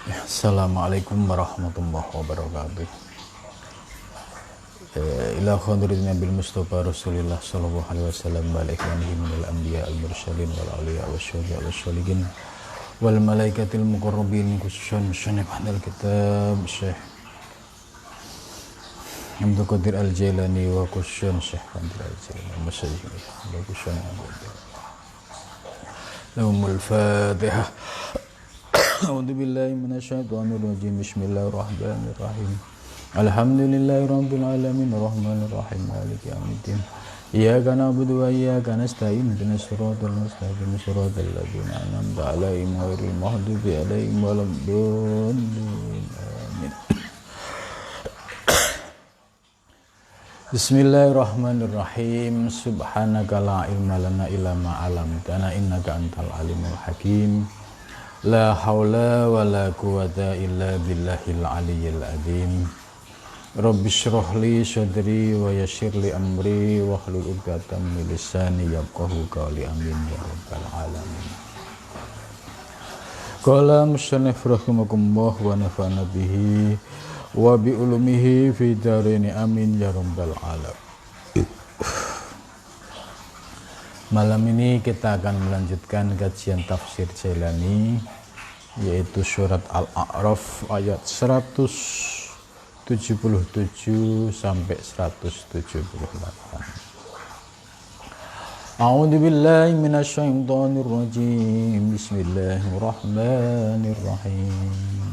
Assalamualaikum warahmatullahi wabarakatuh. Ila khadrin Nabil Mustafa Rasulillah sallallahu alaihi wasallam balik manhi minal anbiya al mursalin wal awliya wasyuhada wal sholihin wal malaikatil muqarrabin khususan syekh hadal kitab Syekh Abdul Qadir Al-Jailani wa khususan Syekh Abdul Al-Jailani masyayikh wa khususan lahumul Fatihah. A'udzu billahi minasyaitonir rajim. Bismillahirrahmanirrahim. Alhamdulillahirabbil alamin arrahmanir rahim maliki yaumiddin. Iyyaka na'budu wa iyyaka nasta'in ihdinas siratal mustaqim siratal ladzina an'amta 'alaihim ghairil maghdubi 'alaihim waladdallin. Amin. Bismillahirrahmanirrahim. Subhanaka la ilma lana illa ma 'allamtana innaka antal alimul hakim. La haula wa la quwata illa billahil aliyyil azim. Rabbi shrah li sadri wa yassir li amri wa hlul 'uqdatam min lisani yafqahu qawli. Amin ya rabbal alamin. Qala musannif rahimakumullah wa nafa'ana bihi wa bi ulumihi fi dharain. Amin ya rabbal alamin. Malam ini kita akan melanjutkan kajian tafsir Jailani, yaitu surat Al-A'raf ayat 177 sampai 178. A'udzu billahi minasyaitonir rajim. Bismillahirrahmanirrahim.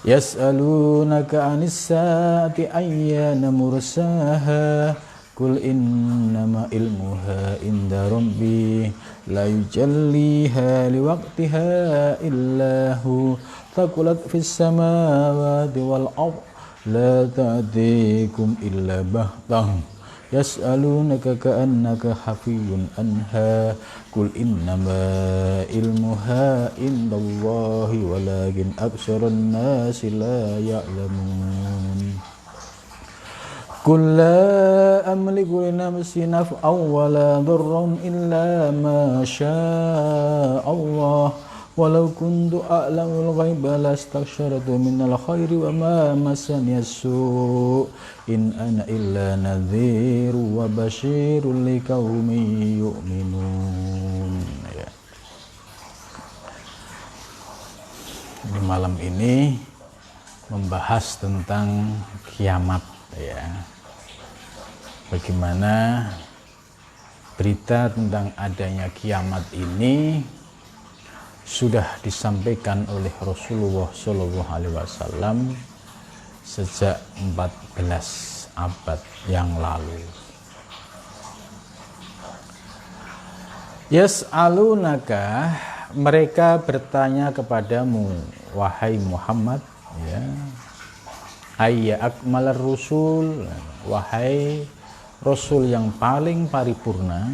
Yas'alunaka 'anis saati ayyana mursaha Qul innama ilmuha inda rabbi la yujalliha liwaqtiha illahu thaqulat fis samawati wal ardh la ta'tikum illa bahtah yas'alunaka ka'annaka hafiyun anha Qul innama ilmuha indallahi walakin aktsaran nasi la ya'lamun. Qul la amliku li nafsi naf'an wa la darran illa ma syaa Allah walau kuntu a'lamul ghaiba lastaghshartu minal khairi wa ma massani as-su' in ana illa nadhirun wa basyirun liqaumin yu'minun. Ya. Di malam ini membahas tentang kiamat, ya. Bagaimana berita tentang adanya kiamat ini sudah disampaikan oleh Rasulullah Shallallahu Alaihi Wasallam sejak 14 abad yang lalu. Yas'alunaka, mereka bertanya kepadamu, wahai Muhammad, ya. Ayya akmalar rusul, wahai Rasul yang paling paripurna,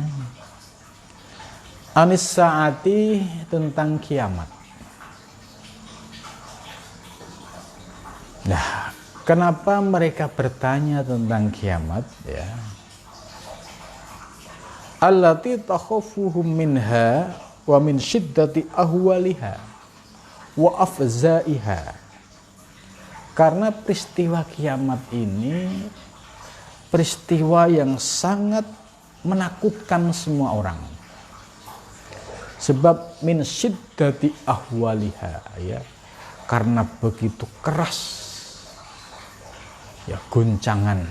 anis saati, tentang kiamat. Nah, kenapa mereka bertanya tentang kiamat, ya? Allati takhafuhum minha wa min syiddati ahwaliha wa afzaiha. Karena peristiwa kiamat ini peristiwa yang sangat menakutkan semua orang. Sebab min syiddati ahwaliha, ya, karena begitu keras, ya, guncangan,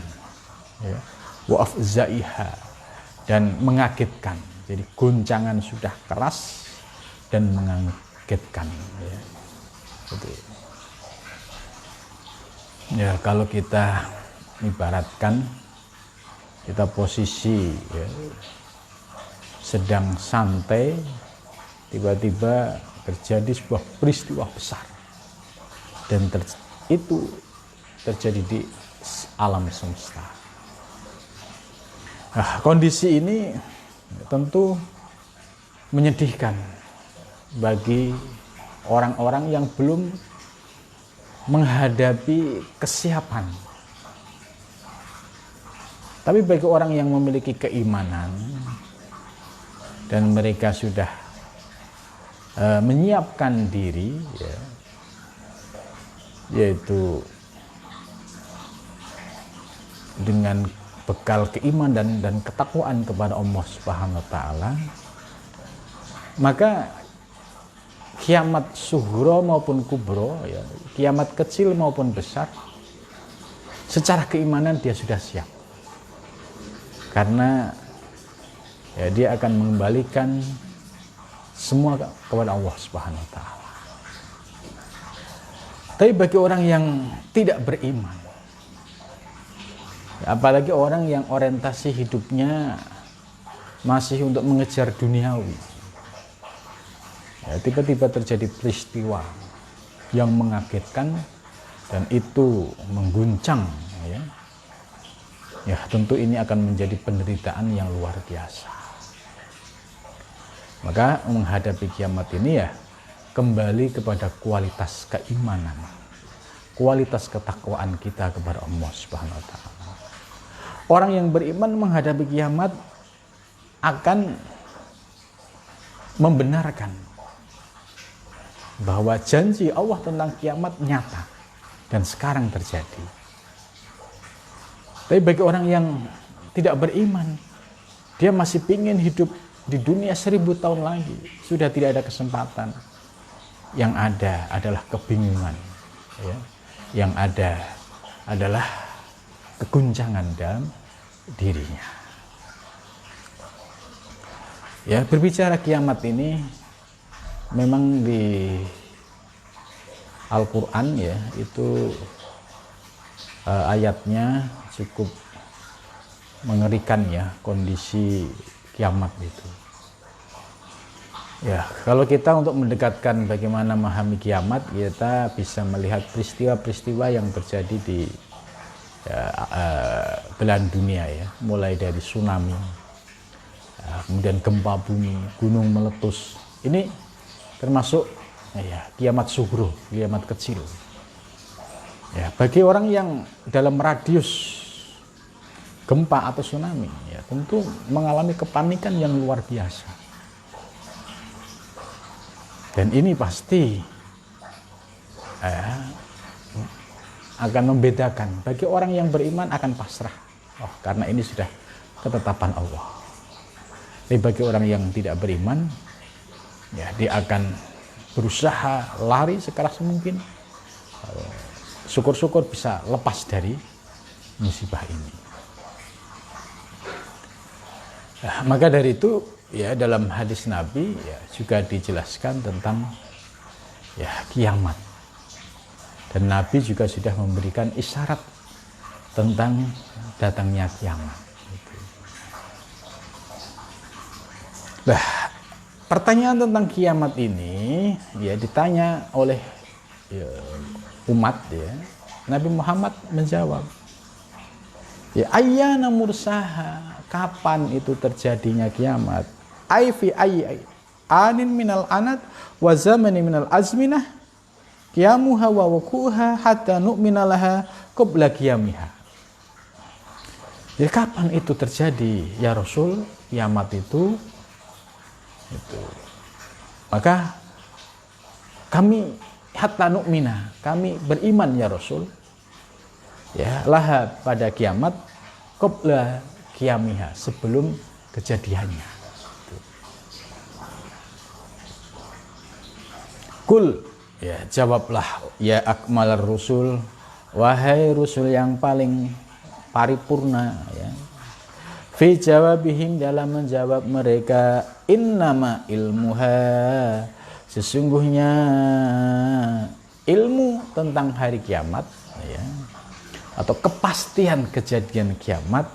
ya, wa afzaiha, dan mengagetkan. Jadi guncangan sudah keras dan mengagetkan, ya. Ya, kalau kita ibaratkan, kita posisi, ya, sedang santai, tiba-tiba terjadi sebuah peristiwa besar, dan itu terjadi di alam semesta. Nah, kondisi ini tentu menyedihkan bagi orang-orang yang belum menghadapi kesiapan. Tapi bagi orang yang memiliki keimanan dan mereka sudah menyiapkan diri, ya, yaitu dengan bekal keimanan dan ketakwaan kepada Allah Subhanahu wa taala, maka kiamat sughra maupun kubro, ya, kiamat kecil maupun besar, secara keimanan dia sudah siap. Karena ya, dia akan mengembalikan semua kepada Allah Subhanahu wa taala. Tapi bagi orang yang tidak beriman, apalagi orang yang orientasi hidupnya masih untuk mengejar duniawi, ya, tiba-tiba terjadi peristiwa yang mengagetkan dan itu mengguncang, ya tentu ini akan menjadi penderitaan yang luar biasa. Maka menghadapi kiamat ini ya kembali kepada kualitas keimanan, kualitas ketakwaan kita kepada Allah Subhanahu wa taala. Orang yang beriman menghadapi kiamat akan membenarkan bahwa janji Allah tentang kiamat nyata dan sekarang terjadi. Tapi bagi orang yang tidak beriman, dia masih ingin hidup di dunia 1000 tahun lagi, sudah tidak ada kesempatan. Yang ada adalah kebingungan, ya. Yang ada adalah keguncangan dalam dirinya. Ya, berbicara kiamat ini memang di Al-Quran ya itu ayatnya cukup mengerikan ya, kondisi kiamat itu. Ya, kalau kita untuk mendekatkan bagaimana memahami kiamat, kita bisa melihat peristiwa-peristiwa yang terjadi di belahan dunia ya, mulai dari tsunami, kemudian gempa bumi, gunung meletus. Ini termasuk ya, kiamat sughra, kiamat kecil. Ya, bagi orang yang dalam radius gempa atau tsunami, ya tentu mengalami kepanikan yang luar biasa. Dan ini pasti akan membedakan. Bagi orang yang beriman akan pasrah, karena ini sudah ketetapan Allah. Tapi bagi orang yang tidak beriman, ya dia akan berusaha lari sekeras mungkin. Syukur-syukur bisa lepas dari musibah ini. Nah, maka dari itu ya dalam hadis Nabi ya juga dijelaskan tentang ya kiamat. Dan Nabi juga sudah memberikan isyarat tentang datangnya kiamat. Nah, pertanyaan tentang kiamat ini ya ditanya oleh ya, umat ya. Nabi Muhammad menjawab, ya ayyana mursaha, kapan itu terjadinya kiamat? Ai fi ayyi anin minal anat wa zamani minal azminah qiyamuha wa wuquha hatta nu'mina laha qabla qiyamiha. Jadi kapan itu terjadi ya Rasul, kiamat itu? Maka kami hatta nu'mina, kami beriman ya Rasul, ya laha pada kiamat qabla qiyamiha, sebelum kejadiannya. Kul, ya jawablah ya akmalar rusul, wahai rusul yang paling paripurna ya. Fi jawabihim, dalam menjawab mereka, innama ilmuha, sesungguhnya ilmu tentang hari kiamat ya, atau kepastian kejadian kiamat,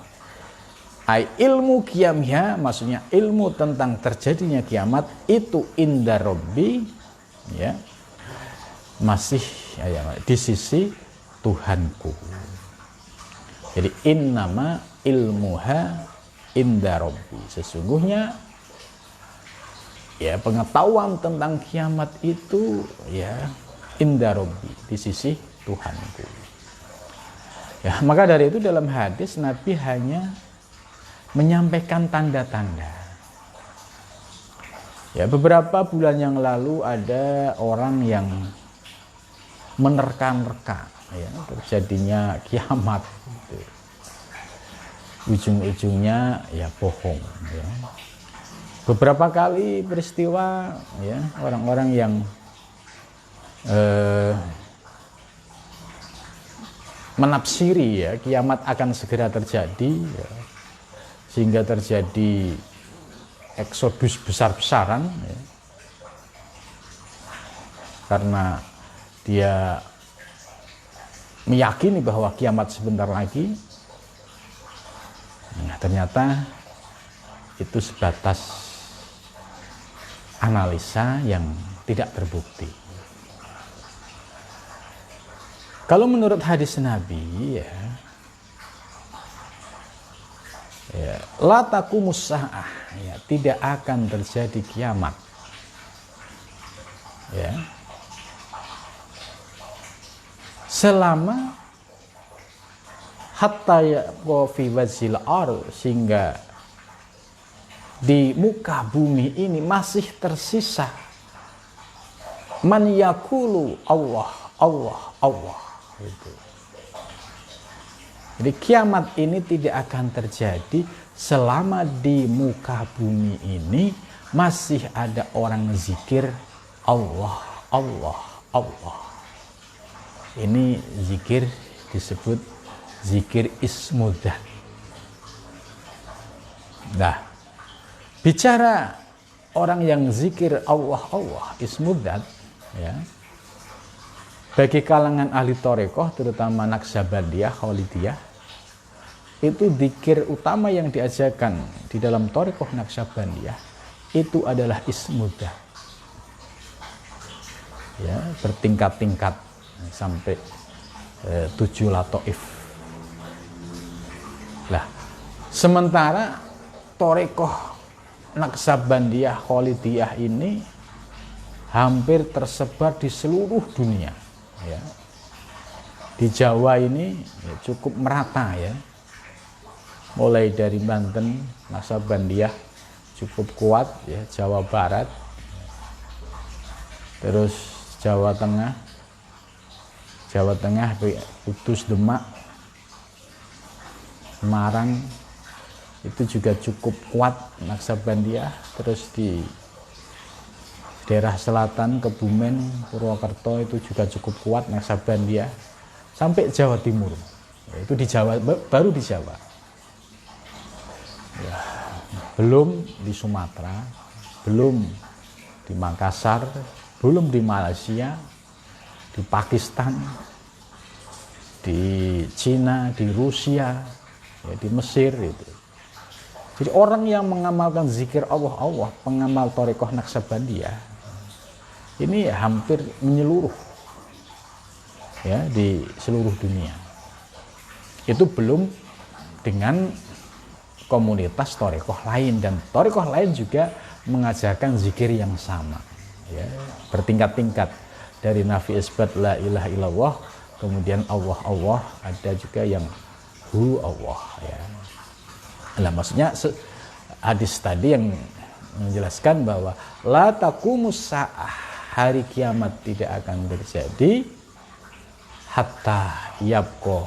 ai ilmu qiyamha, maksudnya ilmu tentang terjadinya kiamat itu inda Rabbi ya, masih ya, di sisi Tuhanku. Jadi innama ilmuha inda Rabbi, sesungguhnya ya pengetahuan tentang kiamat itu ya inda Rabbi, di sisi Tuhanku. Ya, maka dari itu dalam hadis Nabi hanya menyampaikan tanda-tanda. Ya, beberapa bulan yang lalu ada orang yang menerka-nerka ya, terjadinya kiamat gitu. Ujung-ujungnya ya bohong ya. Beberapa kali peristiwa ya, orang-orang yang menafsiri ya kiamat akan segera terjadi ya, sehingga terjadi eksodus besar-besaran ya, karena dia meyakini bahwa kiamat sebentar lagi. Nah, ternyata itu sebatas analisa yang tidak terbukti. Kalau menurut hadis Nabi ya, la taqumus saah ya, tidak akan terjadi kiamat ya, selama hatta yaqwa fi wajhil ardh, sehingga di muka bumi ini masih tersisa man yaqulu Allah Allah Allah gitu. Jadi kiamat ini tidak akan terjadi selama di muka bumi ini masih ada orang zikir Allah Allah Allah. Ini zikir disebut zikir ismudzat. Nah, bicara orang yang zikir Allah Allah ismudzat ya, bagi kalangan ahli thariqah terutama Naqsabandiyah, Khalidiyah, itu zikir utama yang diajarkan di dalam thariqah Naqsabandiyah itu adalah ismudzat ya, bertingkat-tingkat sampai 7 lataif. Lah, sementara thariqah Naqsabandiyah, Khalidiyah ini hampir tersebar di seluruh dunia ya. Di Jawa ini ya, cukup merata ya, mulai dari Banten Naqsabandiyah cukup kuat ya, Jawa Barat, terus Jawa Tengah Kudus, Demak, Semarang itu juga cukup kuat Naqsabandiyah. Terus di daerah selatan Kebumen, Purwokerto itu juga cukup kuat Naqsabandiyah, sampai Jawa Timur. Itu di Jawa, baru di Jawa. Ya, belum di Sumatera, belum di Makassar, belum di Malaysia, di Pakistan, di Cina, di Rusia, ya, di Mesir itu. Jadi orang yang mengamalkan zikir Allah Allah, pengamal thariqah Naqsabandiyah, ini hampir menyeluruh ya, di seluruh dunia. Itu belum dengan komunitas thariqah lain, dan thariqah lain juga mengajarkan zikir yang sama ya, bertingkat-tingkat. Dari nafi isbat la ilaha illallah, kemudian Allah Allah, ada juga yang hu Allah ya. Nah, maksudnya hadis tadi yang menjelaskan bahwa la taqumus saah, hari kiamat tidak akan terjadi hatta yabqa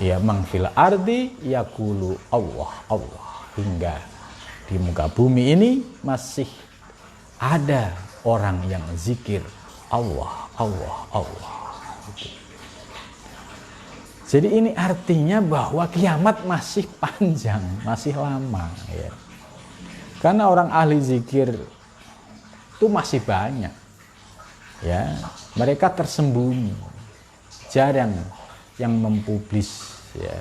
ya man fil ardi yaqulu Allah Allah, hingga di muka bumi ini masih ada orang yang zikir Allah Allah Allah gitu. Jadi ini artinya bahwa kiamat masih panjang, masih lama ya. Karena orang ahli zikir itu masih banyak ya, mereka tersembunyi, jarang yang mempublis ya.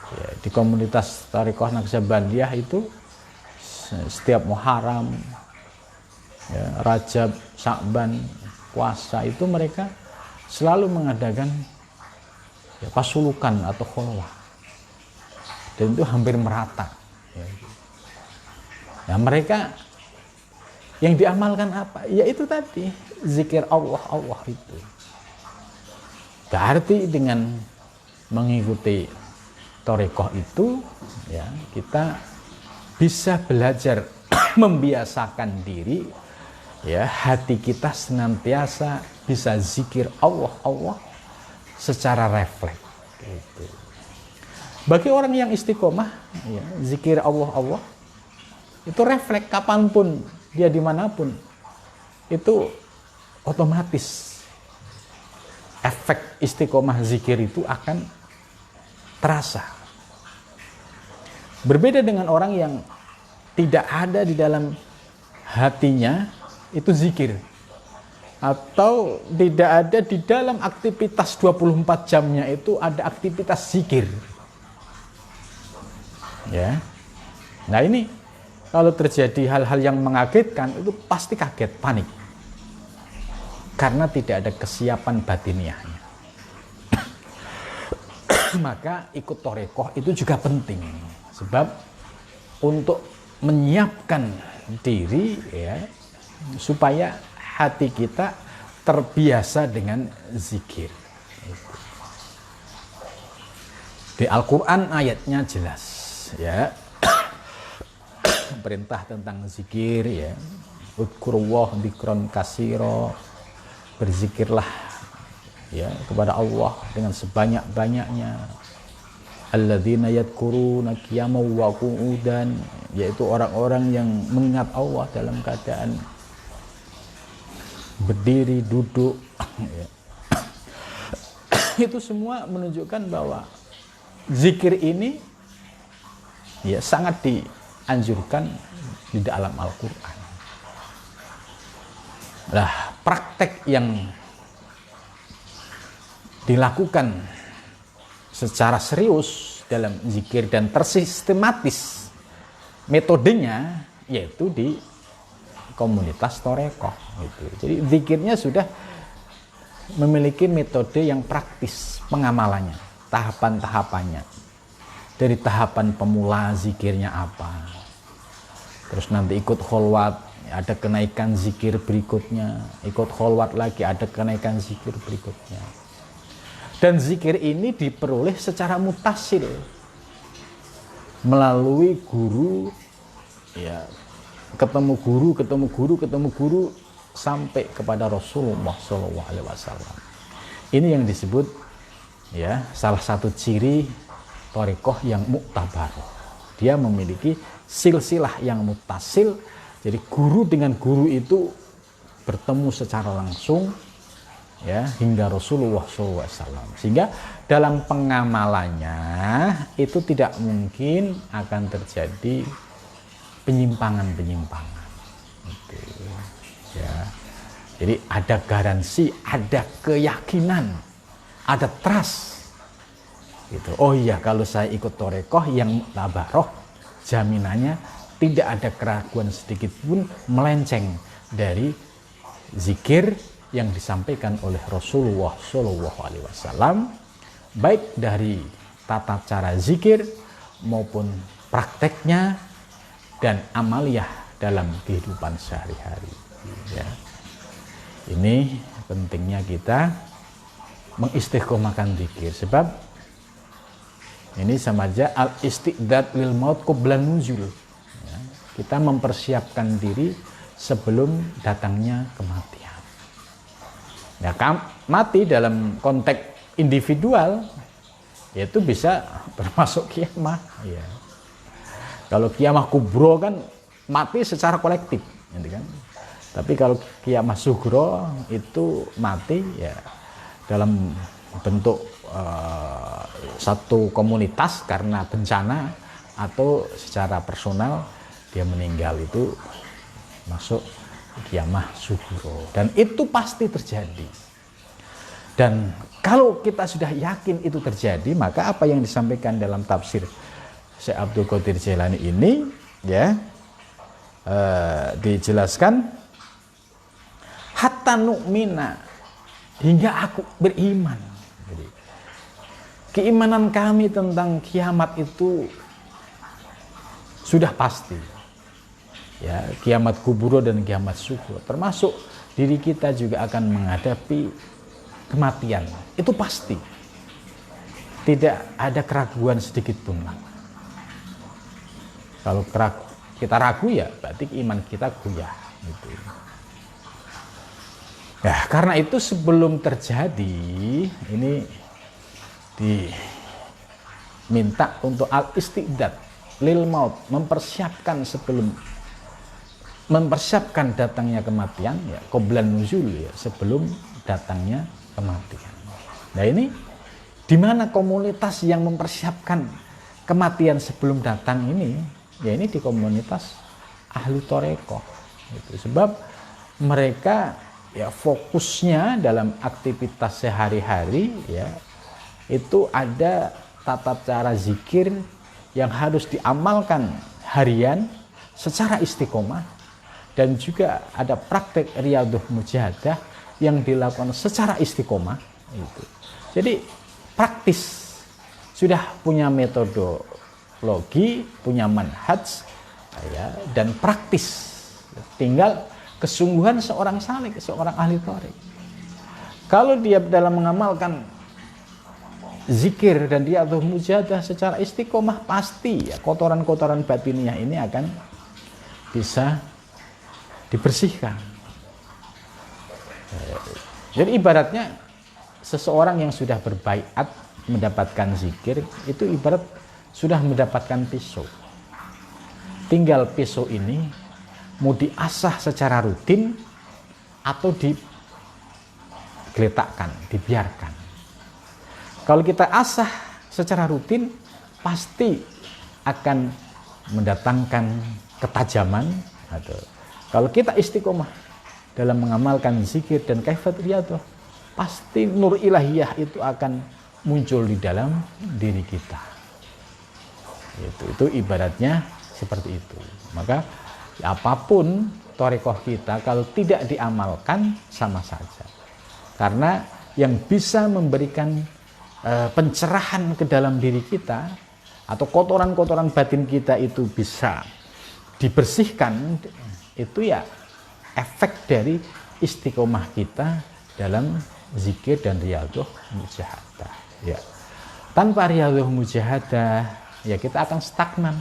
Ya, di komunitas thariqah Naqsabandiyah itu setiap Muharram ya, Rajab, Sya'ban, puasa itu mereka selalu mengadakan ya, pasulukan atau kholwah, dan itu hampir merata ya. Nah, mereka yang diamalkan apa? Ya itu tadi, zikir Allah Allah itu. Berarti dengan mengikuti thariqah itu ya, kita bisa belajar membiasakan diri ya hati kita senantiasa bisa zikir Allah secara refleks gitu. Bagi orang yang istiqomah ya, zikir Allah itu refleks kapanpun dia dimanapun, itu otomatis efek istiqomah zikir itu akan terasa. Berbeda dengan orang yang tidak ada di dalam hatinya itu zikir, atau tidak ada di dalam aktivitas 24 jamnya itu ada aktivitas zikir. Ya. Nah ini kalau terjadi hal-hal yang mengagetkan itu pasti kaget, panik. Karena tidak ada kesiapan batiniahnya. Maka ikut torekoh itu juga penting. Sebab untuk menyiapkan diri ya supaya hati kita terbiasa dengan zikir. Di Al-Quran ayatnya jelas ya. Perintah tentang zikir ya. Udkurullah dzikron katsira. Berzikirlah ya kepada Allah dengan sebanyak-banyaknya. Alladzina yadhkuruna qiyaman wa qu'udan, yaitu orang-orang yang mengingat Allah dalam keadaan berdiri, duduk ya. Itu semua menunjukkan bahwa zikir ini ya sangat dianjurkan di dalam Al-Quran. Nah, praktek yang dilakukan secara serius dalam zikir dan tersistematis metodenya yaitu di komunitas torekoh gitu. Jadi zikirnya sudah memiliki metode yang praktis pengamalannya, tahapan-tahapannya. Dari tahapan pemula zikirnya apa, terus nanti ikut kholwat ada kenaikan zikir berikutnya, ikut kholwat lagi ada kenaikan zikir berikutnya. Dan zikir ini diperoleh secara mutasil melalui guru ya, ketemu guru sampai kepada Rasulullah SAW. Ini yang disebut ya salah satu ciri torekoh yang muktabaroh. Dia memiliki silsilah yang mutasil. Jadi guru dengan guru itu bertemu secara langsung ya hingga Rasulullah SAW. Sehingga dalam pengamalannya itu tidak mungkin akan terjadi penyimpangan-penyimpangan. Gitu. Ya. Jadi ada garansi, ada keyakinan, ada trust. Gitu. Oh iya, kalau saya ikut torekoh yang muktabaroh, jaminannya tidak ada keraguan sedikit pun melenceng dari zikir yang disampaikan oleh Rasulullah SAW, baik dari tata cara zikir maupun prakteknya dan amaliyah dalam kehidupan sehari-hari. Ya. Ini pentingnya kita mengistiqomahkan zikir, sebab ini sama aja al-istiqdad lil maut qabla nuzul. Ya, kita mempersiapkan diri sebelum datangnya kematian. Ya, mati dalam konteks individual yaitu bisa termasuk kiamah. Ya. Kalau kiamah kubro kan mati secara kolektif, gitu kan. Tapi kalau kiamah sugro itu mati ya dalam bentuk satu komunitas karena bencana atau secara personal dia meninggal, itu masuk kiamah sugro, dan itu pasti terjadi. Dan kalau kita sudah yakin itu terjadi, maka apa yang disampaikan dalam tafsir Syekh Abdul Qadir Jailani ini ya dijelaskan hatta nu'mina, hingga aku beriman. Jadi, keimanan kami tentang kiamat itu sudah pasti. Ya, kiamat kuburo dan kiamat sugro, termasuk diri kita juga akan menghadapi kematian. Itu pasti. Tidak ada keraguan sedikit pun. Kalau kita ragu ya berarti iman kita goyah gitu. Ya, karena itu sebelum terjadi ini diminta untuk al-istidad lil maut, mempersiapkan datangnya kematian, ya, qoblan nuzul, ya, sebelum datangnya kematian. Nah, ini di mana komunitas yang mempersiapkan kematian sebelum datang ini? Ya, ini di komunitas ahli thariqah. Gitu. Sebab mereka ya fokusnya dalam aktivitas sehari-hari, ya, itu ada tata cara zikir yang harus diamalkan harian secara istiqomah, dan juga ada praktek riyadhah mujahadah yang dilakukan secara istiqomah. Gitu. Jadi praktis, sudah punya metodologi, punya manhaj, ya, dan praktis. Tinggal kesungguhan seorang salik, seorang ahli thariq. Kalau dia dalam mengamalkan zikir dan riyadhah mujahadah secara istiqomah, pasti ya, kotoran-kotoran batiniah ini akan bisa dibersihkan. Jadi ibaratnya seseorang yang sudah berbaiat mendapatkan zikir itu ibarat sudah mendapatkan pisau. Tinggal pisau ini mau diasah secara rutin atau digeletakkan, dibiarkan. Kalau kita asah secara rutin, pasti akan mendatangkan ketajaman. Atau kalau kita istiqomah dalam mengamalkan zikir dan kaifat riyadhah, pasti nur ilahiyah itu akan muncul di dalam diri kita. Itu ibaratnya seperti itu. Maka apapun thariqah kita, kalau tidak diamalkan sama saja. Karena yang bisa memberikan pencerahan ke dalam diri kita, atau kotoran-kotoran batin kita itu bisa dibersihkan, itu ya efek dari istiqomah kita dalam zikir dan riyadhah mujahadah. Ya. Tanpa riyadhah mujahadah, ya kita akan stagnan.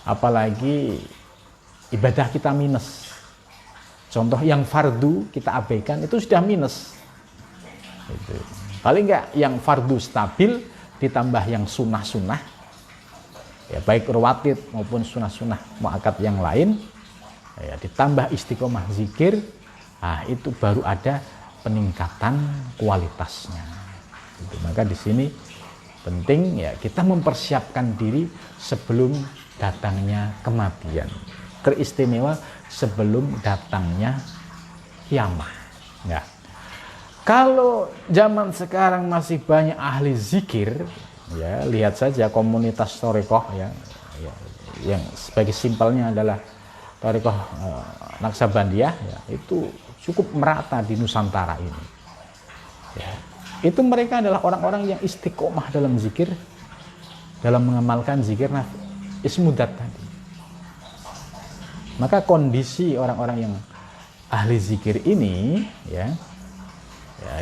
Apalagi ibadah kita minus. Contoh yang fardu kita abaikan itu sudah minus. Gitu. Paling enggak yang fardu stabil ditambah yang sunnah-sunnah, ya baik rawatib maupun sunnah-sunnah muakkad yang lain, ya ditambah istiqomah zikir, nah itu baru ada peningkatan kualitasnya. Gitu. Maka di sini penting ya kita mempersiapkan diri sebelum datangnya kematian. Teristimewa sebelum datangnya kiamat. Ya. Kalau zaman sekarang masih banyak ahli zikir, ya lihat saja komunitas thariqah, ya, yang sebagai simpelnya adalah thariqah Naqsabandiyah, ya, itu cukup merata di Nusantara ini. Ya. Itu mereka adalah orang-orang yang istiqomah dalam zikir, dalam mengamalkan zikir ismudat tadi. Maka kondisi orang-orang yang ahli zikir ini, ya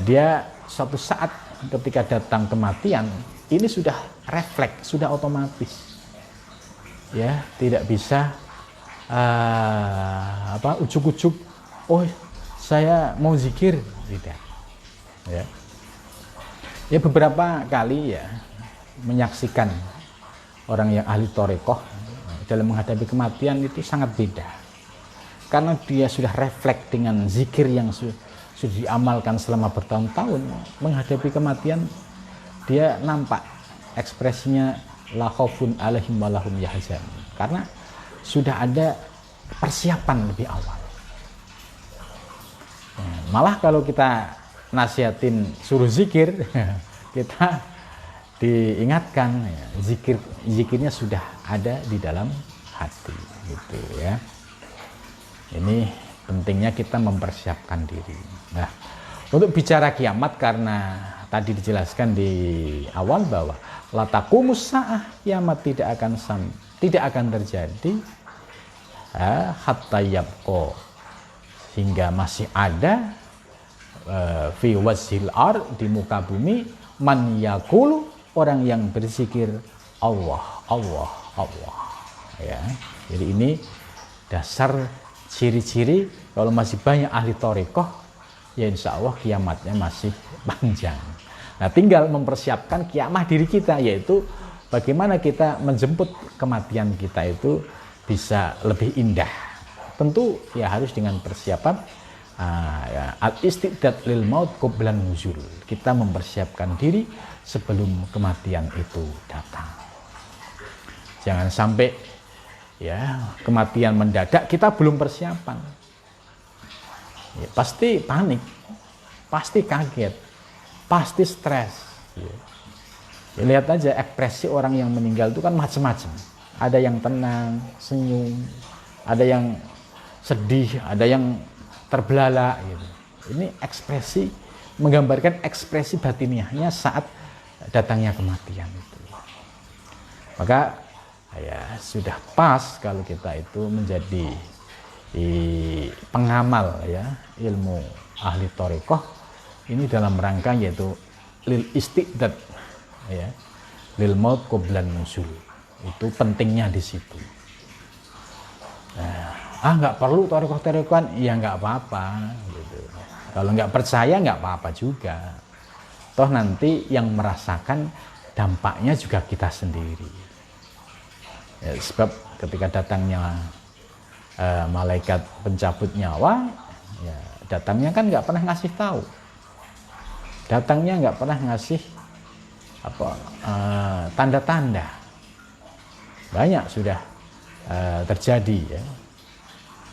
dia suatu saat ketika datang kematian ini sudah refleks, sudah otomatis, ya tidak bisa ujuk-ujuk, oh saya mau zikir, tidak. Ya beberapa kali ya menyaksikan orang yang ahli thariqah dalam menghadapi kematian itu sangat beda, karena dia sudah refleks dengan zikir yang sudah diamalkan selama bertahun-tahun. Menghadapi kematian dia nampak ekspresinya la khaufun alaihim wa lahum yahzan, karena sudah ada persiapan lebih awal. Malah kalau kita nasihatin suruh zikir, kita diingatkan ya, zikirnya sudah ada di dalam hati, gitu ya. Ini pentingnya kita mempersiapkan diri. Nah, untuk bicara kiamat, karena tadi dijelaskan di awal bahwa la taqumus saah, kiamat tidak akan terjadi hatta yabqa, hingga masih ada fi wazhil ar, di muka bumi, man yaqulu, orang yang berzikir Allah, Allah, Allah. Ya, jadi ini dasar ciri-ciri kalau masih banyak ahli thariqah ya insya Allah kiamatnya masih panjang. Nah, tinggal mempersiapkan kiamah diri kita, yaitu bagaimana kita menjemput kematian kita itu bisa lebih indah. Tentu ya harus dengan persiapan al-istidad lil maut qablan nuzul. Kita mempersiapkan diri sebelum kematian itu datang. Jangan sampai ya kematian mendadak kita belum persiapan. Ya, pasti panik, pasti kaget, pasti stres. Ya, lihat aja ekspresi orang yang meninggal itu kan macam-macam. Ada yang tenang, senyum, ada yang sedih, ada yang terbelalak. Gitu. Ini ekspresi menggambarkan ekspresi batiniahnya saat datangnya kematian itu. Maka ya sudah pas kalau kita itu menjadi pengamal ya ilmu ahli thariqah ini dalam rangka yaitu lil istidad ya lil maut qablan nuzul. Itu pentingnya di situ. Nah, nggak perlu thariqah-thariqahan, ya nggak apa-apa gitu. Kalau nggak percaya nggak apa-apa juga. Toh nanti yang merasakan dampaknya juga kita sendiri. Ya, sebab ketika datangnya malaikat pencabut nyawa, ya, datangnya kan nggak pernah ngasih tahu. Datangnya nggak pernah ngasih tanda-tanda. Banyak sudah terjadi ya.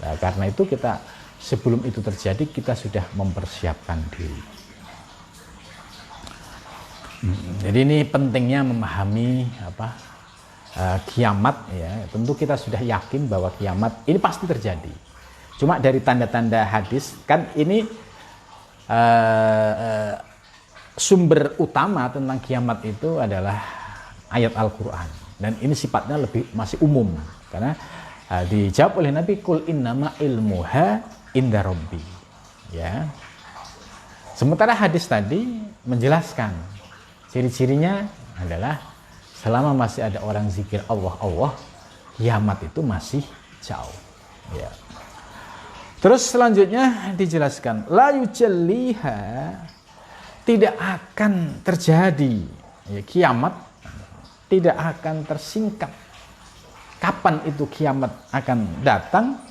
Nah, karena itu kita sebelum itu terjadi kita sudah mempersiapkan diri. Jadi ini pentingnya memahami kiamat ya. Tentu kita sudah yakin bahwa kiamat ini pasti terjadi. Cuma dari tanda-tanda hadis kan ini sumber utama tentang kiamat itu adalah ayat Al-Qur'an. Dan ini sifatnya lebih masih umum karena dijawab oleh Nabi kul innama ilmuha inda rabbi ya. Sementara hadis tadi menjelaskan ciri-cirinya adalah selama masih ada orang zikir Allah kiamat itu masih jauh ya. Terus selanjutnya dijelaskan la yujalliha, tidak akan terjadi ya, kiamat tidak akan tersingkap. Kapan itu kiamat akan datang?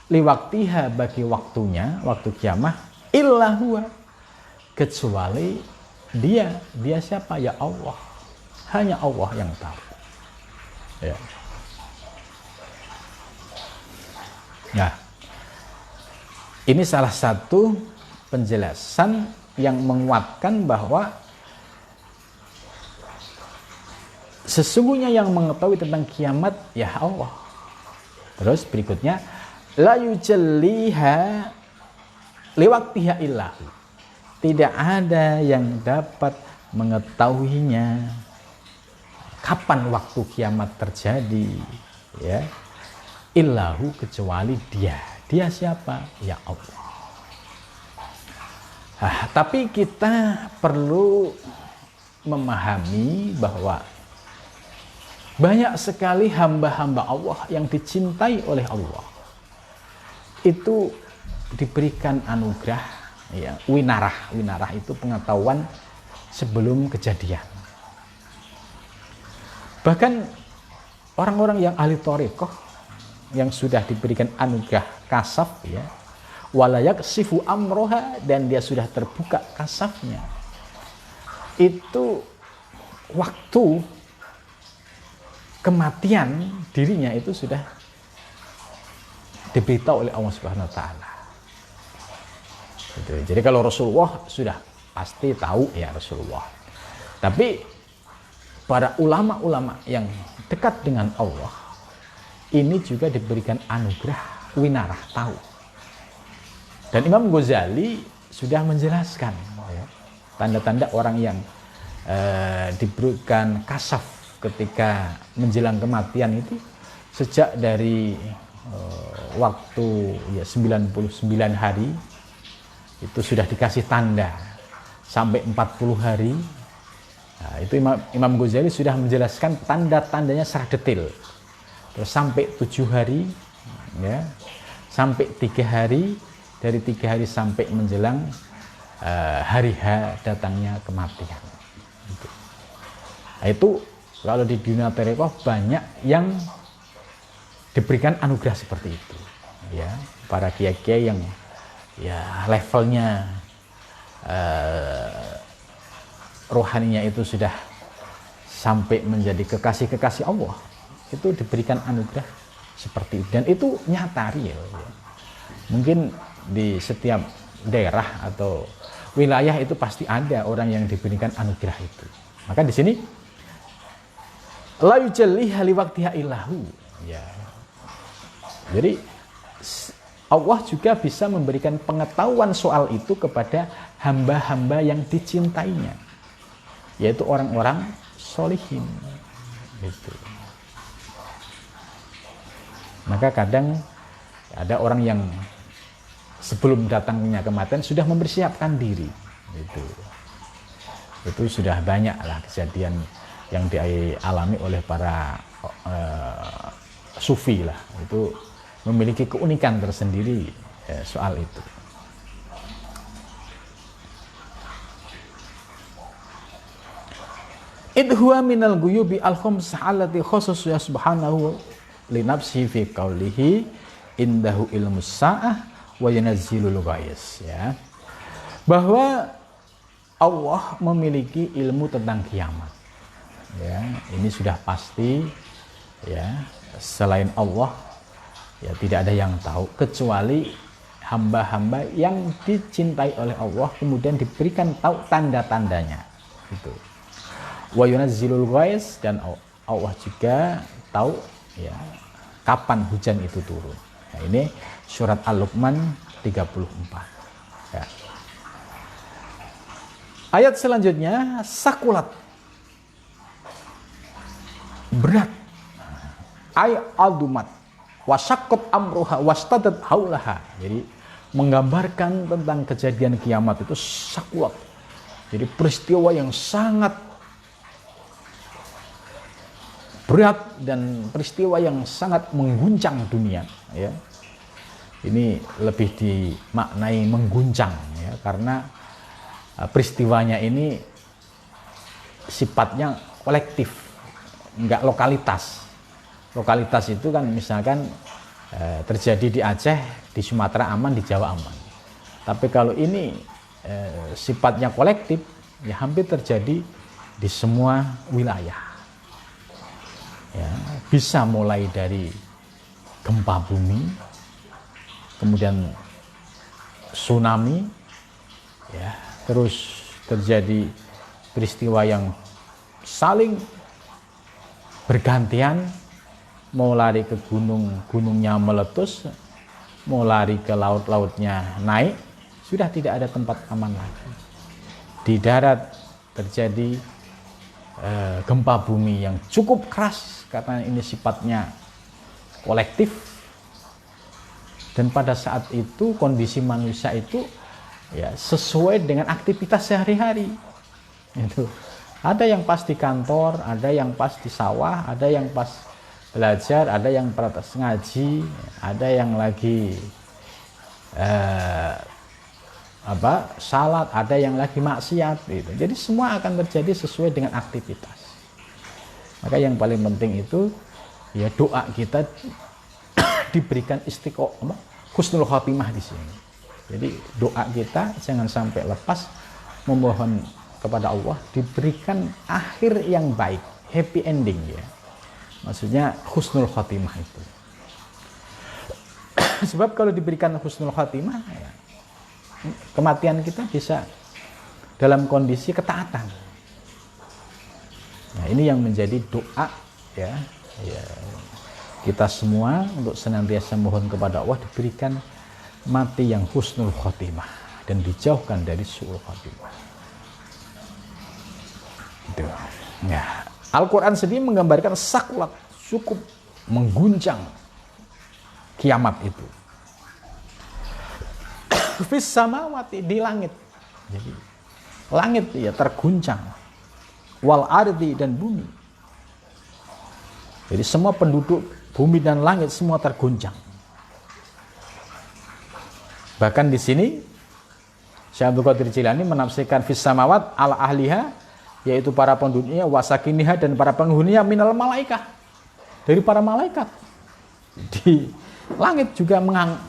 Liwaktiha, bagi waktunya, waktu kiamat, illa huwa, kecuali dia siapa? Ya Allah. Hanya Allah yang tahu. Ya. Nah, ini salah satu penjelasan yang menguatkan bahwa sesungguhnya yang mengetahui tentang kiamat ya Allah. Terus berikutnya la yujalliha liwaktiha illahu, tidak ada yang dapat mengetahuinya kapan waktu kiamat terjadi ya illahu, kecuali dia siapa? Ya Allah. Tapi kita perlu memahami bahwa banyak sekali hamba-hamba Allah yang dicintai oleh Allah. Itu diberikan anugerah ya, winarah. Winarah itu pengetahuan sebelum kejadian. Bahkan orang-orang yang ahli thariqah yang sudah diberikan anugerah kasaf ya, walayak sifu amroha, dan dia sudah terbuka kasafnya. Itu waktu kematian dirinya itu sudah diberitahu oleh Allah Subhanahu wa taala. Jadi kalau Rasulullah sudah pasti tahu ya Rasulullah. Tapi para ulama-ulama yang dekat dengan Allah ini juga diberikan anugerah winarah tahu. Dan Imam Ghazali sudah menjelaskan ya, tanda-tanda orang yang diberikan kasaf ketika menjelang kematian itu sejak dari waktu ya 99 hari itu sudah dikasih tanda sampai 40 hari. Nah, itu Imam Ghazali sudah menjelaskan tanda-tandanya secara detail. Terus sampai 7 hari ya, sampai 3 hari dari 3 hari sampai menjelang hari H datangnya kematian. Nah, itu kalau di dunia tarekoh banyak yang diberikan anugerah seperti itu, ya, para kiai-kiai yang ya levelnya rohaninya itu sudah sampai menjadi kekasih-kekasih Allah, itu diberikan anugerah seperti itu, dan itu nyata real, ya. Mungkin di setiap daerah atau wilayah itu pasti ada orang yang diberikan anugerah itu. Maka di sini la yujalliha liwaqtiha illahu, ya. Jadi Allah juga bisa memberikan pengetahuan soal itu kepada hamba-hamba yang dicintainya, yaitu orang-orang sholihin. Gitu. Maka kadang ada orang yang sebelum datangnya kematian sudah mempersiapkan diri. Itu sudah banyaklah kejadian yang dialami oleh para sufi lah. Itu memiliki keunikan tersendiri soal itu. Idhuwa minal guyubi al-khamsah allati khususya subhanahu li nafsihi fi qawlihi indahu ilmus sa'ah wa yanazzilul ghais, ya. Bahwa Allah memiliki ilmu tentang kiamat. Ya, ini sudah pasti, ya. Selain Allah, ya tidak ada yang tahu kecuali hamba-hamba yang dicintai oleh Allah kemudian diberikan tahu tanda-tandanya. Itu. Wa yunazzilul ghais, dan Allah juga tahu, ya, kapan hujan itu turun. Nah, ini surat Al-Luqman 34. Ya. Ayat selanjutnya sakulat, berat, ay adumat wasyaqqat amruha wastadat haulaha. Jadi menggambarkan tentang kejadian kiamat itu sakulat. Jadi peristiwa yang sangat berat dan peristiwa yang sangat mengguncang dunia, ya. Ini lebih dimaknai mengguncang, ya, karena peristiwanya ini sifatnya kolektif, enggak lokalitas. Lokalitas itu kan misalkan terjadi di Aceh, di Sumatera aman, di Jawa aman. Tapi kalau ini sifatnya kolektif, ya hampir terjadi di semua wilayah. Ya, bisa mulai dari gempa bumi, kemudian tsunami, ya, terus terjadi peristiwa yang saling bergantian, mau lari ke gunung, gunungnya meletus, mau lari ke laut, lautnya naik, sudah tidak ada tempat aman lagi. Di darat terjadi gempa bumi yang cukup keras karena ini sifatnya kolektif, dan pada saat itu kondisi manusia itu, ya, sesuai dengan aktivitas sehari-hari. Itu ada yang pas di kantor, ada yang pas di sawah, ada yang pas belajar, ada yang pratas ngaji, ada yang lagi salat, ada yang lagi maksiat, gitu. Jadi semua akan terjadi sesuai dengan aktivitas. Maka yang paling penting itu, ya, doa kita diberikan istiqomah, husnul khotimah di sini. Jadi doa kita jangan sampai lepas memohon kepada Allah diberikan akhir yang baik, happy ending, ya. Maksudnya husnul khotimah itu. Sebab kalau diberikan husnul khotimah, ya, kematian kita bisa dalam kondisi ketaatan. Nah, ini yang menjadi doa, ya, kita semua untuk senantiasa mohon kepada Allah diberikan mati yang husnul khotimah dan dijauhkan dari su'ul khotimah. Itu. Ya, Al-Quran sendiri menggambarkan sakulat, cukup mengguncang kiamat itu. Fis samawati, di langit. Jadi langit, ya, terguncang. Wal ardi, dan bumi. Jadi semua penduduk bumi dan langit semua terguncang. Bahkan di sini Syekh Abdul Qadir Jilani menafsirkan fis samawat ala ahliha, yaitu para penduduknya, wasakiniha, dan para penghuninya, minal malaikah, dari para malaikat. Di langit juga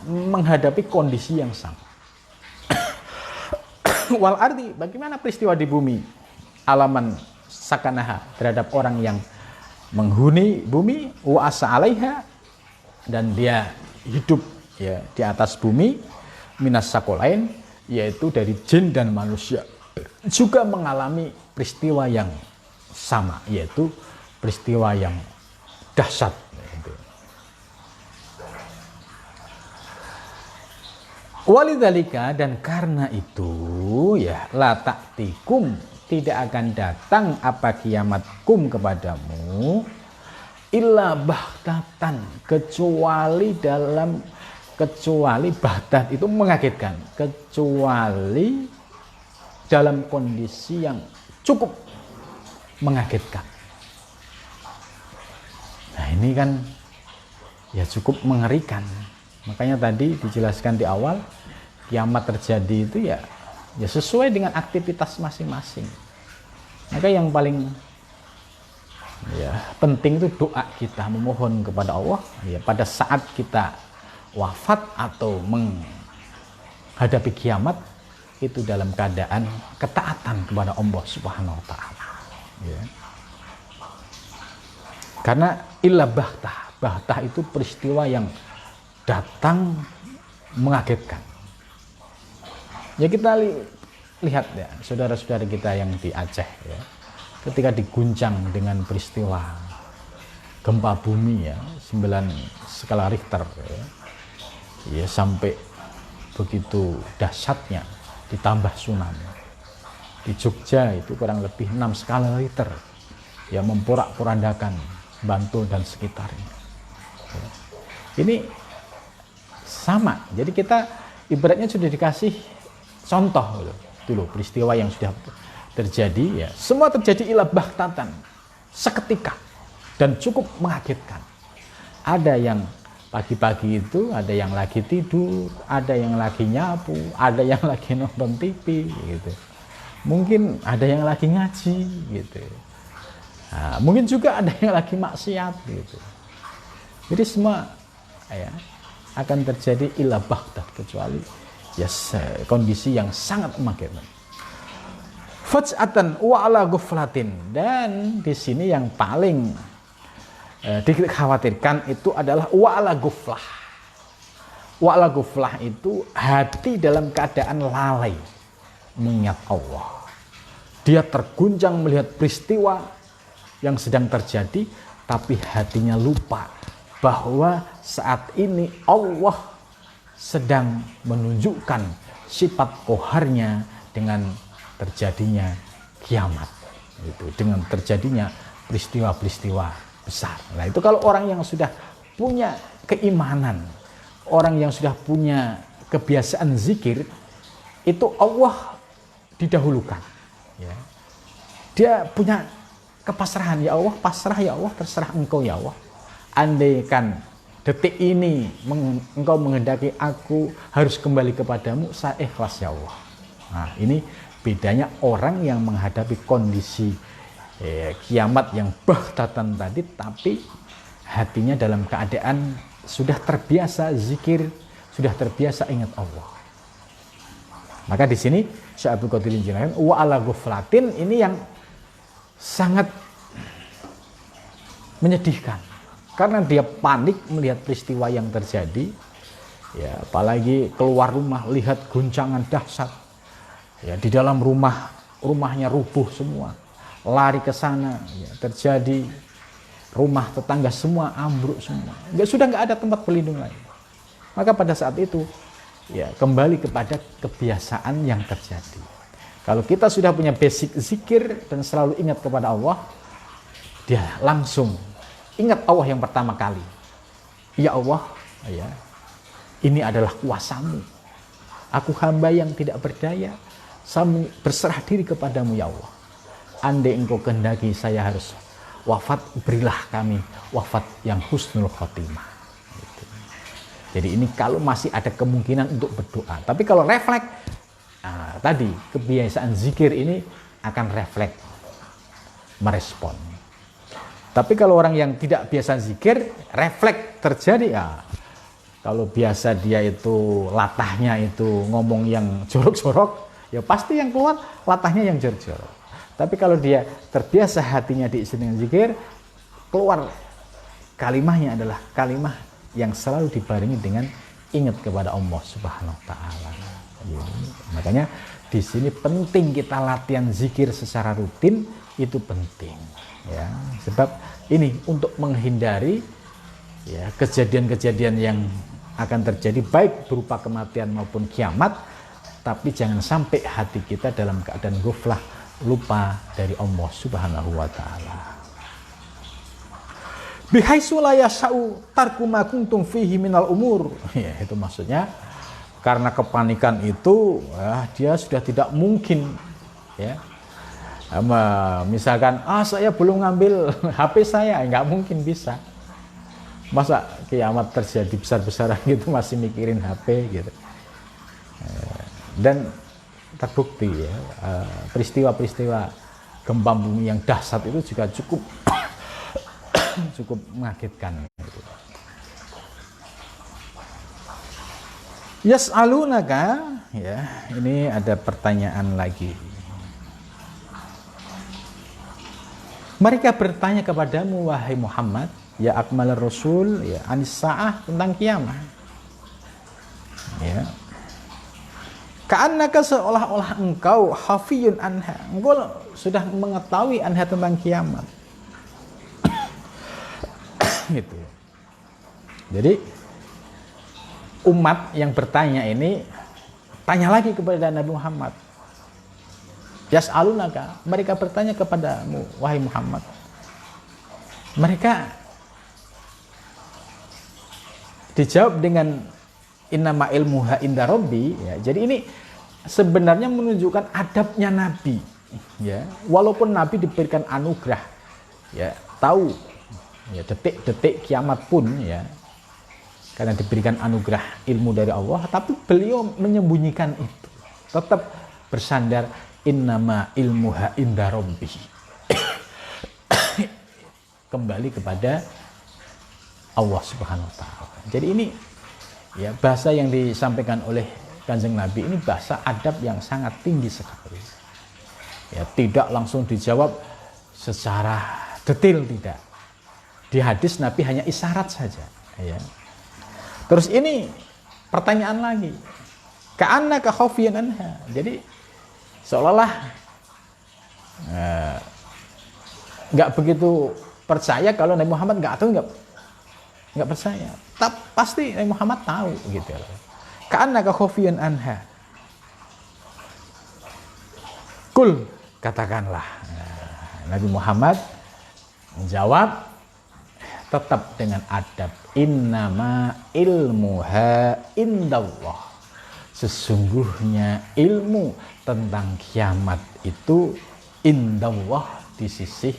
menghadapi kondisi yang sama. Wal ardi, bagaimana peristiwa di bumi, alaman sakanaha, terhadap orang yang menghuni bumi, wa asa alaiha, dan dia hidup ya di atas bumi, minas sakolain, yaitu dari jin dan manusia, juga mengalami peristiwa yang sama, yaitu peristiwa yang dahsyat. Walidzalika, dan karena itu ya, la ta'tikum, tidak akan datang apa kiamatkum kepadamu, illa bahtatan, kecuali bahtat itu mengagetkan, kecuali dalam kondisi yang cukup mengagetkan. Nah ini kan ya cukup mengerikan. Makanya tadi dijelaskan di awal, kiamat terjadi itu ya sesuai dengan aktivitas masing-masing. Maka yang paling ya penting itu doa kita, memohon kepada Allah ya pada saat kita wafat atau menghadapi kiamat itu dalam keadaan ketaatan kepada Allah Subhanahu wa taala. Ya. Karena illa bahtah itu peristiwa yang datang mengagetkan. Ya kita lihat ya saudara-saudara kita yang di Aceh ya, ketika diguncang dengan peristiwa gempa bumi ya 9 skala Richter ya sampai begitu dahsyatnya, ditambah tsunami di Jogja itu kurang lebih 6 skala Richter ya, memporak-porandakan Bantul dan sekitarnya ya. Ini sama, jadi kita ibaratnya sudah dikasih contoh dulu peristiwa yang sudah terjadi ya, semua terjadi ila bahtatan, seketika dan cukup mengagetkan. Ada yang pagi-pagi itu, ada yang lagi tidur, ada yang lagi nyapu, ada yang lagi nonton TV gitu. Mungkin ada yang lagi ngaji gitu. Nah, mungkin juga ada yang lagi maksiat gitu. Jadi semua ya akan terjadi ila bahtah, kecuali ya kondisi yang sangat mengagetkan. Faj'atan wa ala ghuflatin, dan di sini yang paling dikhawatirkan itu adalah wa ala ghuflah. Wa ala ghuflah itu hati dalam keadaan lalai mengingat Allah. Dia terguncang melihat peristiwa yang sedang terjadi, tapi hatinya lupa bahwa saat ini Allah sedang menunjukkan sifat koharnya dengan terjadinya kiamat, itu dengan terjadinya peristiwa-peristiwa besar. Nah itu kalau orang yang sudah punya keimanan, orang yang sudah punya kebiasaan zikir, itu Allah didahulukan ya. Dia punya kepasrahan, ya Allah pasrah, ya Allah terserah engkau ya Allah. Andaikan detik ini engkau menghendaki aku harus kembali kepadamu, saya ikhlas ya Allah. Nah ini bedanya orang yang menghadapi kondisi kiamat yang bahtatan tadi, tapi hatinya dalam keadaan sudah terbiasa zikir, sudah terbiasa ingat Allah. Maka di sini Syekh Abdul Qadir Jilani wa ala ghuflatin ini yang sangat menyedihkan, karena dia panik melihat peristiwa yang terjadi ya, apalagi keluar rumah lihat guncangan dahsyat ya, di dalam rumahnya rubuh semua, lari ke sana ya, terjadi rumah tetangga semua ambruk semua, sudah nggak ada tempat berlindung lagi. Maka pada saat itu ya kembali kepada kebiasaan yang terjadi. Kalau kita sudah punya basic zikir dan selalu ingat kepada Allah, dia langsung ingat Allah yang pertama kali. Ya Allah, ya, ini adalah kuasamu. Aku hamba yang tidak berdaya, saya berserah diri kepadamu ya Allah. Andai engkau kehendaki saya harus wafat, berilah kami wafat yang husnul khotimah. Gitu. Jadi ini kalau masih ada kemungkinan untuk berdoa. Tapi kalau refleks, tadi kebiasaan zikir ini akan refleks merespon. Tapi kalau orang yang tidak biasa zikir, refleks terjadi ya. Kalau biasa dia itu latahnya itu ngomong yang jorok-jorok, ya pasti yang keluar latahnya yang jorok-jorok. Tapi kalau dia terbiasa hatinya diisi dengan zikir, keluar kalimahnya adalah kalimah yang selalu dibarengi dengan ingat kepada Allah Subhanahu wa taala. Makanya di sini penting kita latihan zikir secara rutin, itu penting ya. Sebab ini untuk menghindari ya kejadian-kejadian yang akan terjadi baik berupa kematian maupun kiamat, tapi jangan sampai hati kita dalam keadaan ghaflah, lupa dari Allah Subhanahu wa taala. Bihaitsu la yasau tarku ma kuntum fihi minal umur. Ya, itu maksudnya karena kepanikan itu dia sudah tidak mungkin ya. Misalkan saya belum ngambil HP saya, nggak mungkin bisa. Masa kiamat terjadi besar-besaran gitu masih mikirin HP gitu. Dan terbukti ya, peristiwa-peristiwa gempa bumi yang dahsyat itu juga cukup mengagetkan. Yas'alunaka, ya, ini ada pertanyaan lagi. Mereka bertanya kepadamu wahai Muhammad, ya akmalar rasul, ya anis sa'ah, tentang kiamat. Ya. Ka'annaka seolah-olah engkau hafiyun anha, engkau sudah mengetahui anha tentang kiamat. Gitu. Jadi umat yang bertanya ini tanya lagi kepada Nabi Muhammad. Yas'alunaka, mereka bertanya kepadamu wahai Muhammad. Mereka dijawab dengan innama ilmuha inda rabbi, ya. Jadi ini sebenarnya menunjukkan adabnya Nabi, ya. Walaupun Nabi diberikan anugerah, ya, tahu ya detik-detik kiamat pun ya karena diberikan anugerah ilmu dari Allah, tapi beliau menyembunyikan itu, tetap bersandar innama ilmuha inda rabbi. Kembali kepada Allah Subhanahu wa taala. Jadi ini ya bahasa yang disampaikan oleh Kanjeng Nabi ini bahasa adab yang sangat tinggi sekali. Ya, tidak langsung dijawab secara detail, tidak. Di hadis Nabi hanya isyarat saja, ya. Terus ini pertanyaan lagi. Ka'annaka khafiyan anha. Jadi seolah-olah nggak begitu percaya kalau Nabi Muhammad nggak tahu, nggak percaya. Tapi pasti Nabi Muhammad tahu gitu. Ka'annaka khafiyan anha. Kul, katakanlah. Nabi Muhammad menjawab tetap dengan adab, innama ilmuha indallah. Sesungguhnya ilmu tentang kiamat itu indallah, di sisi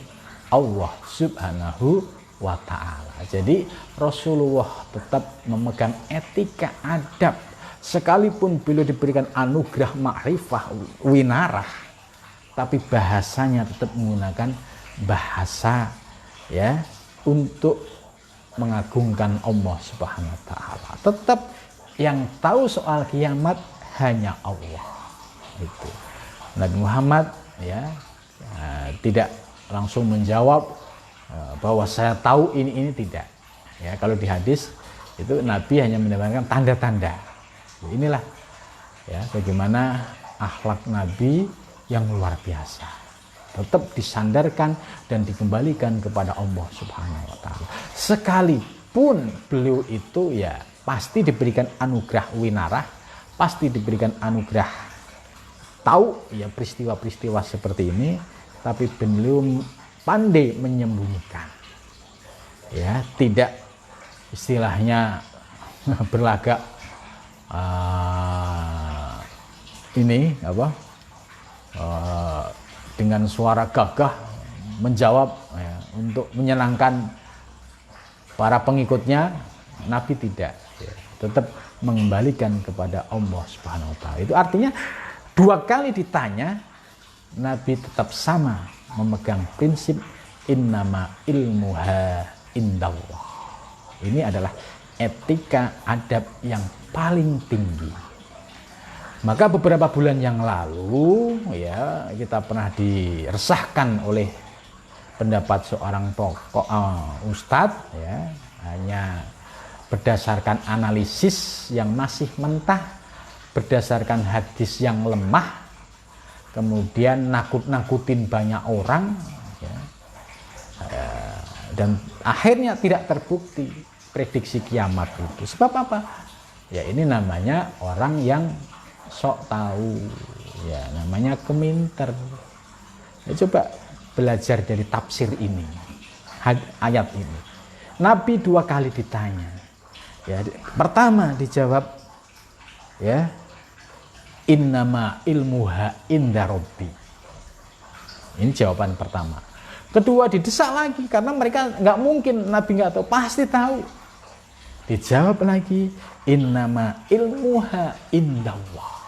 Allah Subhanahu wa ta'ala. Jadi Rasulullah tetap memegang etika adab, sekalipun beliau diberikan anugerah ma'rifah winarah, tapi bahasanya tetap menggunakan bahasa ya untuk mengagungkan Allah Subhanahu wa taala. Tetap yang tahu soal kiamat hanya Allah. Itu. Nabi Muhammad ya tidak langsung menjawab bahwa saya tahu ini tidak. Ya, kalau di hadis itu Nabi hanya mendapatkan tanda-tanda. Inilah ya bagaimana akhlak Nabi yang luar biasa. Tetap disandarkan dan dikembalikan kepada Allah Subhanahu wa taala. Sekalipun beliau itu ya pasti diberikan anugerah winarah, pasti diberikan anugerah tahu ya peristiwa-peristiwa seperti ini, tapi beliau pandai menyembunyikan. Ya, tidak istilahnya berlagak ini apa? Dengan suara gagah menjawab ya, untuk menyenangkan para pengikutnya. Nabi tidak ya. tetap mengembalikan kepada Allah Subhanahu wa taala. Itu artinya 2 kali ditanya, Nabi tetap sama memegang prinsip innama ilmuha indallah. Ini adalah etika adab yang paling tinggi. Maka beberapa bulan yang lalu ya kita pernah diresahkan oleh pendapat seorang tokoh ustadz ya, hanya berdasarkan analisis yang masih mentah, berdasarkan hadis yang lemah, kemudian nakut-nakutin banyak orang ya, dan akhirnya tidak terbukti prediksi kiamat itu. Sebab apa? Ya ini namanya orang yang sok tahu, ya namanya keminter. Ya, coba belajar dari tafsir ini, ayat ini. Nabi 2 kali ditanya. Ya, pertama dijawab ya innama ilmuha inda rabbi. Ini jawaban pertama. Kedua didesak lagi karena mereka nggak mungkin Nabi nggak tahu, pasti tahu. Dijawab lagi innama ilmuha indallah.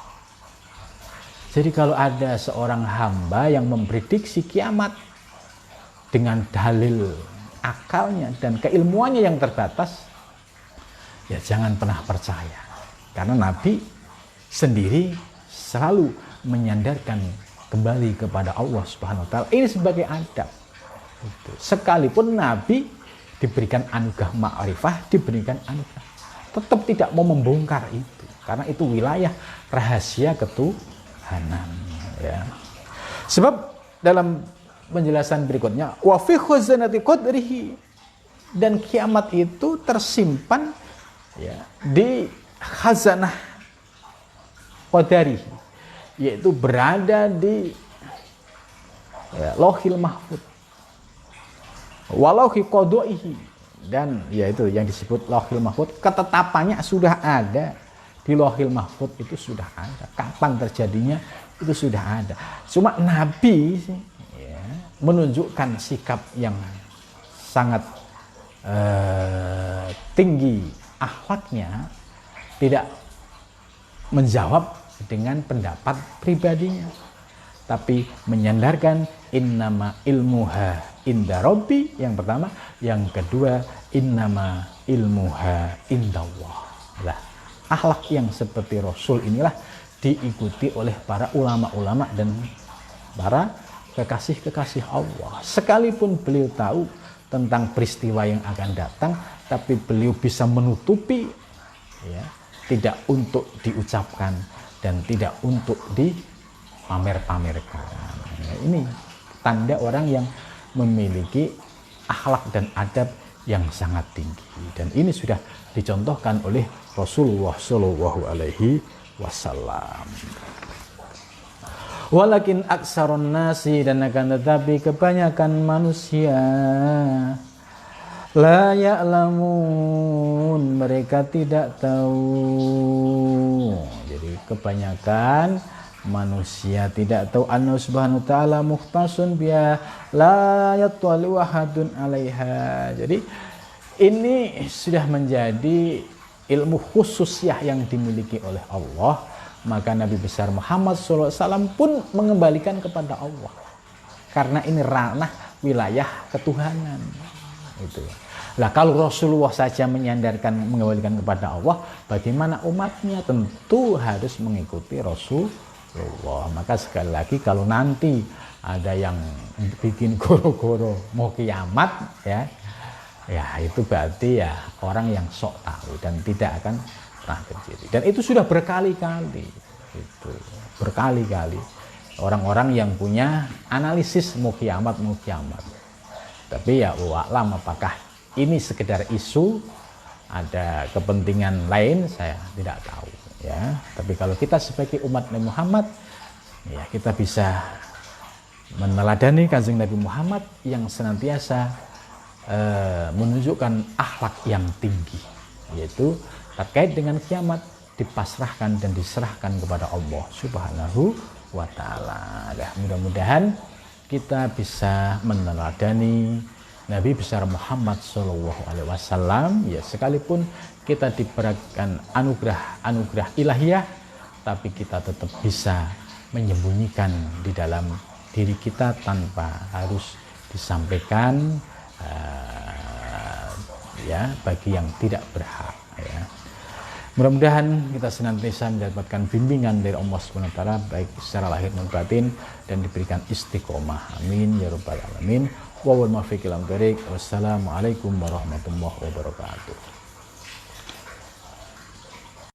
Jadi kalau ada seorang hamba yang memprediksi kiamat dengan dalil akalnya dan keilmuannya yang terbatas, ya jangan pernah percaya. Karena Nabi sendiri selalu menyandarkan kembali kepada Allah Subhanahu wa taala. Ini sebagai adab. Sekalipun Nabi diberikan anugerah ma'rifah, diberikan anugerah, tetap tidak mau membongkar itu. Karena itu wilayah rahasia ketuhanan ya. Sebab dalam penjelasan berikutnya wa fi khazanati qadrihi, dan kiamat itu tersimpan ya di khazanah qadari, yaitu berada di ya, lauhil mahfuz walau qadaihi, dan yaitu yang disebut lauhil mahfuz, ketetapannya sudah ada di lauhil mahfuz, itu sudah ada, kapan terjadinya itu sudah ada. Cuma Nabi ya, menunjukkan sikap yang sangat tinggi akhlaknya, tidak menjawab dengan pendapat pribadinya, tapi menyandarkan innama ilmuha inda rabbi yang pertama, yang kedua innama ilmuha indallah. Lah, akhlak yang seperti Rasul inilah diikuti oleh para ulama-ulama dan para kekasih-kekasih Allah. Sekalipun beliau tahu tentang peristiwa yang akan datang, tapi beliau bisa menutupi ya, tidak untuk diucapkan dan tidak untuk dipamer-pamerkan. Ya, ini tanda orang yang memiliki akhlak dan adab yang sangat tinggi, dan ini sudah dicontohkan oleh Rasulullah Shallallahu Alaihi Wasallam. Walakin aksaron nasi, dan akan tetapi kebanyakan manusia la ya'lamun, mereka tidak tahu. Jadi kebanyakan manusia tidak tahu anna subhanahu wa ta'ala mukhtasun biha la yattali ahadun 'alaiha. Jadi ini sudah menjadi ilmu khususiyah yang dimiliki oleh Allah, maka Nabi besar Muhammad SAW pun mengembalikan kepada Allah, karena ini ranah wilayah ketuhanan itu. Lah kalau Rasulullah saja menyandarkan, mengembalikan kepada Allah, bagaimana umatnya? Tentu harus mengikuti Rasulullah. Maka sekali lagi, kalau nanti ada yang bikin goro-goro mau kiamat ya itu berarti ya orang yang sok tahu dan tidak akan pernah terjadi. Dan itu sudah berkali-kali, itu berkali-kali orang-orang yang punya analisis mau kiamat. Tapi ya wa'lam, apakah ini sekedar isu, ada kepentingan lain, saya tidak tahu ya. Tapi kalau kita sebagai umat Nabi Muhammad ya, kita bisa meneladani Kanjeng Nabi Muhammad yang senantiasa menunjukkan akhlak yang tinggi, yaitu terkait dengan kiamat dipasrahkan dan diserahkan kepada Allah Subhanahu wa ta'ala. Mudah-mudahan kita bisa meneladani Nabi besar Muhammad Shallallahu Alaihi Wasallam. Ya, sekalipun kita diberikan anugerah ilahiyah, tapi kita tetap bisa menyembunyikan di dalam diri kita tanpa harus disampaikan, ya, bagi yang tidak berhak, ya. Mudah-mudahan kita senantiasa mendapatkan bimbingan dari Allah Subhanahu wa taala baik secara lahir maupun batin dan diberikan istiqomah. Amin ya rabbal alamin. Wassalamualaikum warahmatullahi wabarakatuh.